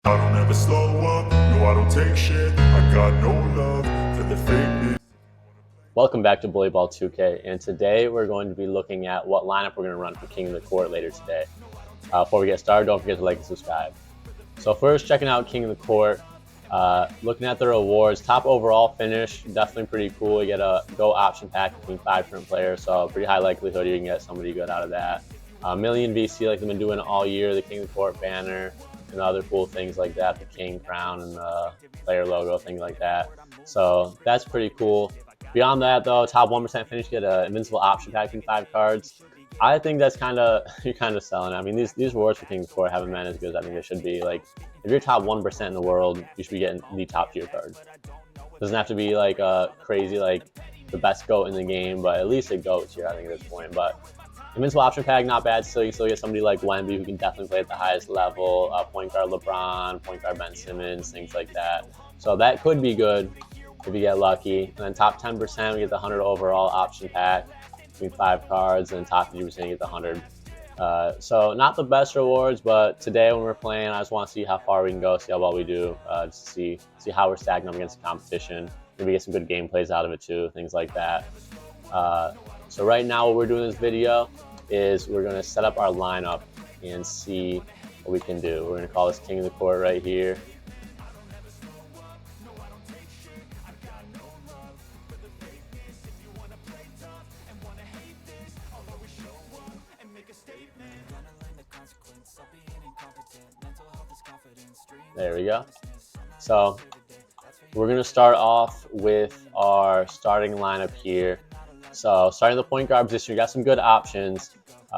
I don't ever slow up, no I don't take shit. I got no love for the fakeness. Welcome back to Bully Ball 2K, and today we're going to be looking at what lineup we're going to run for King of the Court later today. Before we get started, don't forget to like and subscribe. So first, checking out King of the Court, looking at the rewards, top overall finish, definitely pretty cool. You get a go option pack between 5 different players, so pretty high likelihood you can get somebody good out of that. Million VC like they've been doing all year, the King of the Court banner, and other cool things like that, the King crown and the player logo, things like that. So that's pretty cool. Beyond that, though, top 1% finish, you get an invincible option pack in 5 cards. I think that's you're kind of selling. I mean, these rewards for King of the Court haven't been as good as I think they should be. Like, if you're top 1% in the world, you should be getting the top tier cards. Doesn't have to be like a crazy, like the best GOAT in the game, but at least a GOAT tier, I think, at this point. But invincible option pack, not bad. Still, you still get somebody like Wemby who can definitely play at the highest level. Point guard LeBron, point guard Ben Simmons, things like that. So that could be good if you get lucky. And then top 10%, we get the 100 overall option pack between 5 cards, and top 50% you get the 100. So not the best rewards, but today when we're playing, I just want to see how far we can go, see how well we do, just to see how we're stacking up against the competition. Maybe get some good gameplays out of it too, things like that. So right now what we're doing in this video is we're going to set up our lineup and see what we can do. We're going to call this King of the Court right here. There we go. So we're going to start off with our starting lineup here. So starting the point guard position, we got some good options.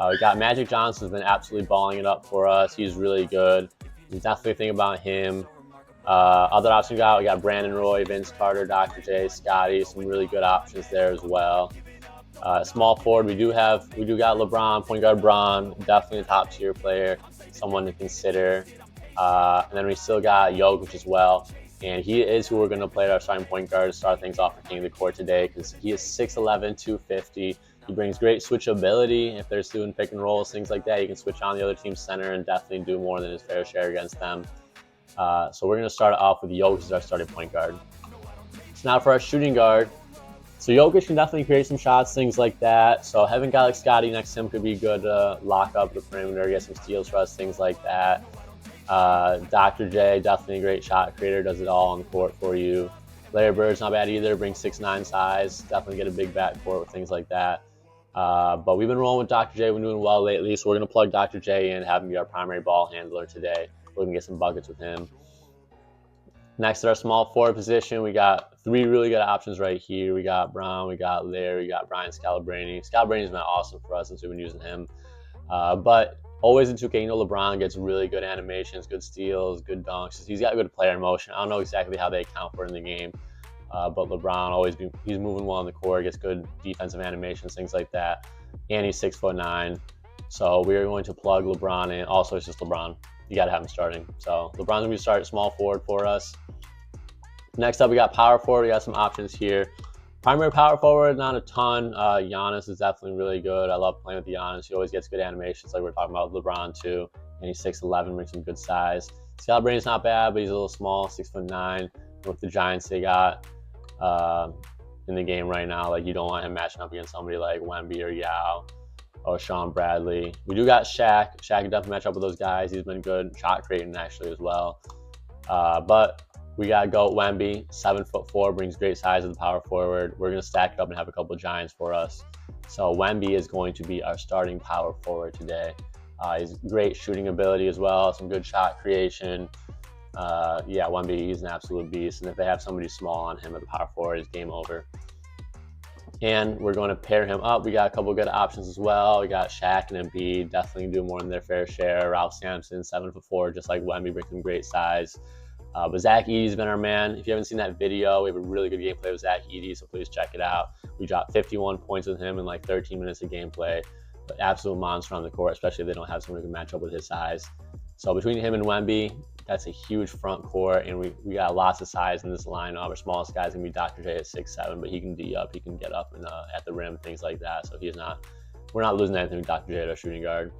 We got Magic Johnson, who's been absolutely balling it up for us. He's really good. You definitely think about him. Other options we got Brandon Roy, Vince Carter, Dr. J, Scotty. Some really good options there as well. Small forward, we do got LeBron, point guard Bron, definitely a top tier player, someone to consider. And then we still got Jokic as well. And he is who we're going to play at our starting point guard to start things off for King of the Court today, because he is 6'11", 250. He brings great switchability. If they're doing pick and rolls, things like that, you can switch on the other team's center and definitely do more than his fair share against them. So we're going to start off with Jokic as our starting point guard. So now for our shooting guard. So Jokic can definitely create some shots, things like that. So having a guy like Scotty next to him could be good to lock up the perimeter, get some steals for us, things like that. Dr. J, definitely a great shot creator, does it all on the court for you. Larry Bird's not bad either, brings 6'9" size, definitely get a big backcourt with things like that. But we've been rolling with Dr. J, we're doing well lately, so we're going to plug Dr. J in and have him be our primary ball handler today. We're going to get some buckets with him. Next at our small forward position, we got 3 really good options right here. We got Brown, we got Larry, we got Brian Scalabrine. Scalabrine's been awesome for us since we've been using him. But always in 2K, LeBron gets really good animations, good steals, good dunks. He's got good player motion. I don't know exactly how they account for it in the game, but LeBron he's moving well on the court, gets good defensive animations, things like that. And he's 6'9". So we are going to plug LeBron in. Also, it's just LeBron. You got to have him starting. So LeBron's going to be starting small forward for us. Next up, we got power forward. We got some options here. Primary power forward, not a ton. Giannis is definitely really good. I love playing with Giannis. He always gets good animations, like we're talking about with LeBron too. And he's 6'11", brings some good size. Scalabrine's not bad, but he's a little small, 6'9". With the Giants they got in the game right now, like you don't want him matching up against somebody like Wemby or Yao or Sean Bradley. We do got Shaq. Shaq can definitely match up with those guys. He's been good shot creating actually as well. But we got to go Wemby, 7'4", brings great size as the power forward. We're going to stack it up and have a couple of Giants for us. So Wemby is going to be our starting power forward today. He's great shooting ability as well, some good shot creation. Yeah, Wemby, he's an absolute beast. And if they have somebody small on him at the power forward, it's game over. And we're going to pair him up. We got a couple of good options as well. We got Shaq and Embiid, definitely do more than their fair share. Ralph Sampson, 7'4", just like Wemby, brings some great size. But Zach Edey's been our man. If you haven't seen that video, we have a really good gameplay with Zach Edey, so please check it out. We dropped 51 points with him in like 13 minutes of gameplay. But absolute monster on the court, especially if they don't have someone who can match up with his size. So between him and Wemby, that's a huge front court, and we got lots of size in this lineup. Our smallest guy's gonna be Dr. J at 6'7", but he can D up, he can get up and at the rim, things like that. So we're not losing anything with Dr. J at our shooting guard.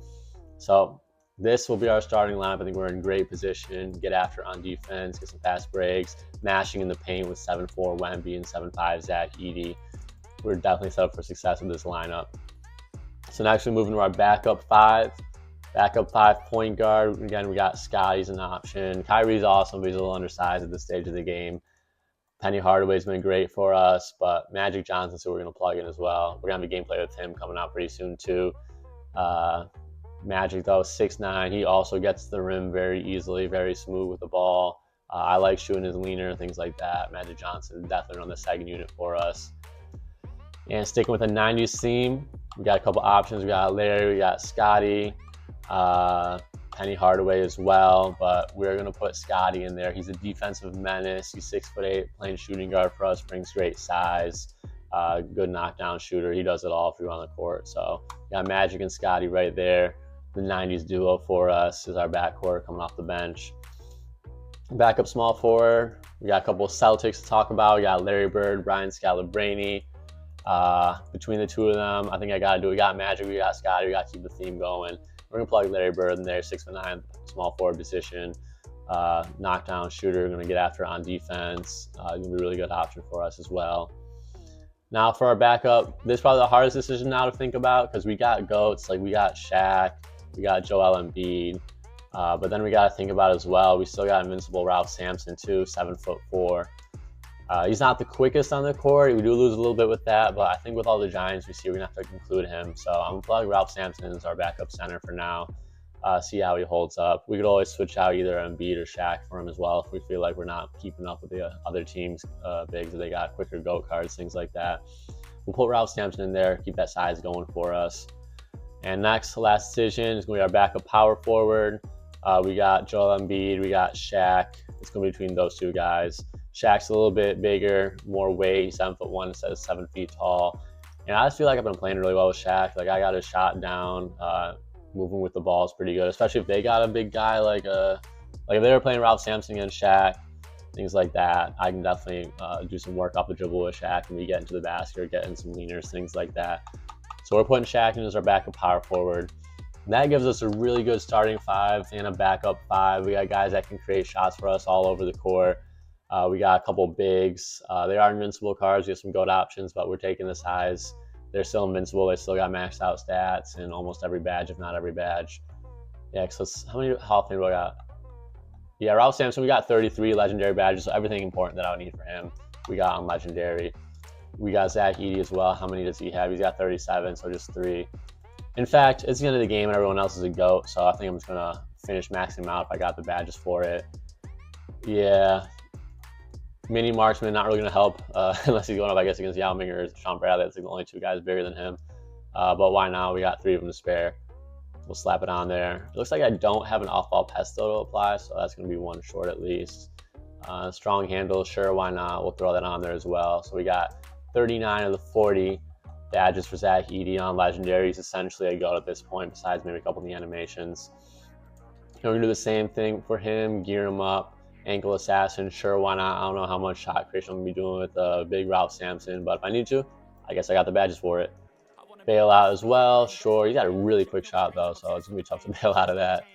So this will be our starting lineup. I think we're in great position. Get after on defense, get some fast breaks, mashing in the paint with 7'4" Wemby and 7'5" Zach Edey. We're definitely set up for success with this lineup. So next we move into our backup five. Backup five point guard. Again, we got Scotty's an option. Kyrie's awesome, but he's a little undersized at this stage of the game. Penny Hardaway's been great for us, but Magic Johnson, so we're going to plug in as well. We're going to have a gameplay with him coming out pretty soon too. Magic, though, 6'9". He also gets to the rim very easily, very smooth with the ball. I like shooting his leaner and things like that. Magic Johnson definitely on the second unit for us. And sticking with a 90s theme, we got a couple options. We got Larry, we got Scotty, Penny Hardaway as well, but we're going to put Scotty in there. He's a defensive menace. He's 6'8", playing shooting guard for us, brings great size, good knockdown shooter. He does it all if you're on the court. So we got Magic and Scotty right there. The 90s duo for us is our backcourt coming off the bench. Backup small forward, we got a couple of Celtics to talk about. We got Larry Bird, Brian Scalabrine. Between the two of them, I think we got Magic, we got Scotty, we got to keep the theme going. We're going to plug Larry Bird in there, 6'9", small forward position, knockdown shooter, going to get after on defense. Going to be a really good option for us as well. Now for our backup, this is probably the hardest decision now to think about because we got GOATs, like we got Shaq, we got Joel Embiid, but then we got to think about as well, we still got invincible Ralph Sampson too, 7'4". He's not the quickest on the court. We do lose a little bit with that, but I think with all the Giants we see, we're going to have to include him. So I'm going to plug Ralph Sampson as our backup center for now, see how he holds up. We could always switch out either Embiid or Shaq for him as well if we feel like we're not keeping up with the other teams' bigs, if they got quicker GOAT cards, things like that. We'll put Ralph Sampson in there, keep that size going for us. And next, last decision is going to be our backup power forward. We got Joel Embiid, we got Shaq. It's going to be between those two guys. Shaq's a little bit bigger, more weight. He's 7'1" instead of 7 feet tall. And I just feel like I've been playing really well with Shaq. Like I got his shot down, moving with the ball is pretty good, especially if they got a big guy like if they were playing Ralph Sampson against Shaq, things like that. I can definitely do some work off the dribble with Shaq and we get into the basket or get in some leaners, things like that. So we're putting Shaq in as our backup power forward. And that gives us a really good starting five and a backup five. We got guys that can create shots for us all over the court. We got a couple bigs. They are invincible cards. We have some GOAT options, but we're taking the size. They're still invincible. They still got maxed out stats in almost every badge, if not every badge. Yeah, so how many Hall of Fame do I got? Yeah, Ralph Sampson, we got 33 legendary badges, so everything important that I would need for him, we got on legendary. We got Zach Edey as well. How many does he have? He's got 37, so just 3. In fact, it's the end of the game and everyone else is a GOAT, so I think I'm just going to finish maxing him out if I got the badges for it. Yeah. Mini marksman, not really going to help unless he's going up, I guess, against Yao Ming or Sean Bradley. That's like the only 2 guys bigger than him. But why not? We got 3 of them to spare. We'll slap it on there. It looks like I don't have an off-ball pesto to apply, so that's going to be 1 short at least. Strong handle, sure, why not? We'll throw that on there as well. So we got 39 of the 40 badges for Zach Edey on legendary. He's essentially a GOAT at this point, besides maybe a couple of the animations. And we're going to do the same thing for him, gear him up. Ankle assassin, sure, why not? I don't know how much shot creation I'm going to be doing with big Ralph Sampson, but if I need to, I guess I got the badges for it. Bail out as well, sure. He got a really quick shot though, so it's going to be tough to bail out of that.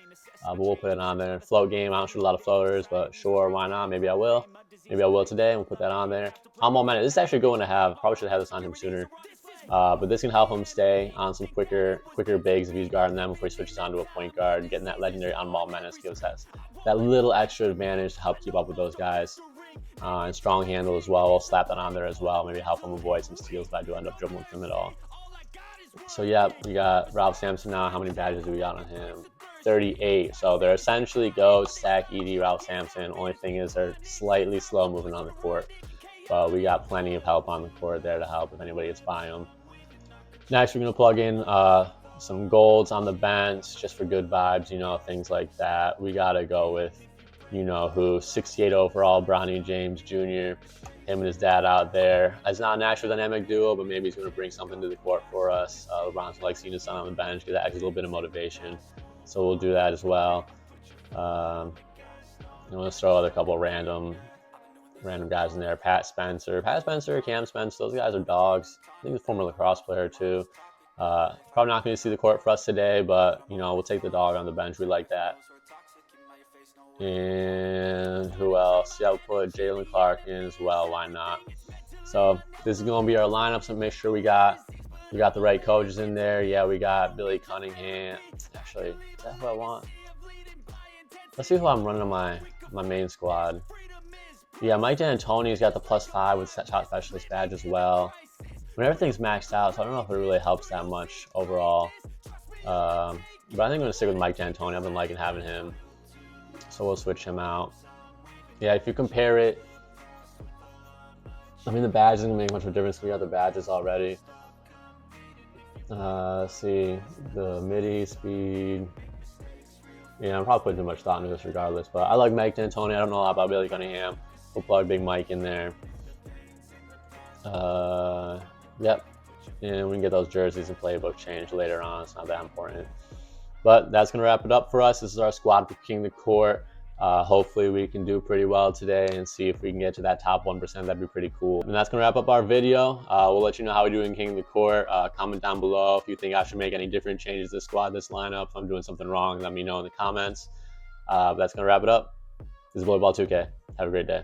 But we'll put it on there. Float game, I don't shoot a lot of floaters, but sure, why not? Maybe I will. Maybe I will today, and we'll put that on there. On momentum, this is actually going to have, probably should have this on him sooner. But this can help him stay on some quicker bigs if he's guarding them before he switches on to a point guard. Getting that legendary on-ball menace gives us that little extra advantage to help keep up with those guys. And strong handle as well. We'll slap that on there as well. Maybe help him avoid some steals if I do end up dribbling him at all. So yeah, we got Ralph Sampson now. How many badges do we got on him? 38. So they're essentially GOATs, Zach Edey, Ralph Sampson. Only thing is they're slightly slow moving on the court. But we got plenty of help on the court there to help if anybody gets by them. Next, we're going to plug in some golds on the bench just for good vibes, you know, things like that. We got to go with, you know who, 68 overall, Bronny James Jr., him and his dad out there. It's not an actual dynamic duo, but maybe he's going to bring something to the court for us. LeBron's like seeing his son on the bench, because that adds a little bit of motivation. So we'll do that as well. Let's throw a couple random guys in there. Pat Spencer, Cam Spencer, those guys are dogs. I think he's a former lacrosse player too. Probably not going to see the court for us today, but you know, we'll take the dog on the bench. We like that. And who else? Yeah, we'll put Jalen Clark in as well. Why not? So this is going to be our lineup. So make sure we got the right coaches in there. Yeah, we got Billy Cunningham. Actually, is that who I want? Let's see who I'm running on my main squad. Yeah, Mike D'Antoni's got the +5 with shot specialist badge as well. When everything's maxed out, so I don't know if it really helps that much overall. But I think I'm going to stick with Mike D'Antoni. I've been liking having him. So we'll switch him out. Yeah, if you compare it, I mean, the badge isn't going to make much of a difference. We got the badges already. Let's see, the midi speed. Yeah, I'm probably putting too much thought into this regardless, but I like Mike D'Antoni. I don't know a lot about Billy Cunningham. We'll plug Big Mike in there. Yep. And we can get those jerseys and playbook changed later on. It's not that important. But that's going to wrap it up for us. This is our squad for King of the Court. Hopefully we can do pretty well today and see if we can get to that top 1%. That'd be pretty cool. And that's going to wrap up our video. We'll let you know how we do in King of the Court. Comment down below if you think I should make any different changes to the squad, this lineup. If I'm doing something wrong, let me know in the comments. But that's going to wrap it up. This is Volleyball 2K. Have a great day.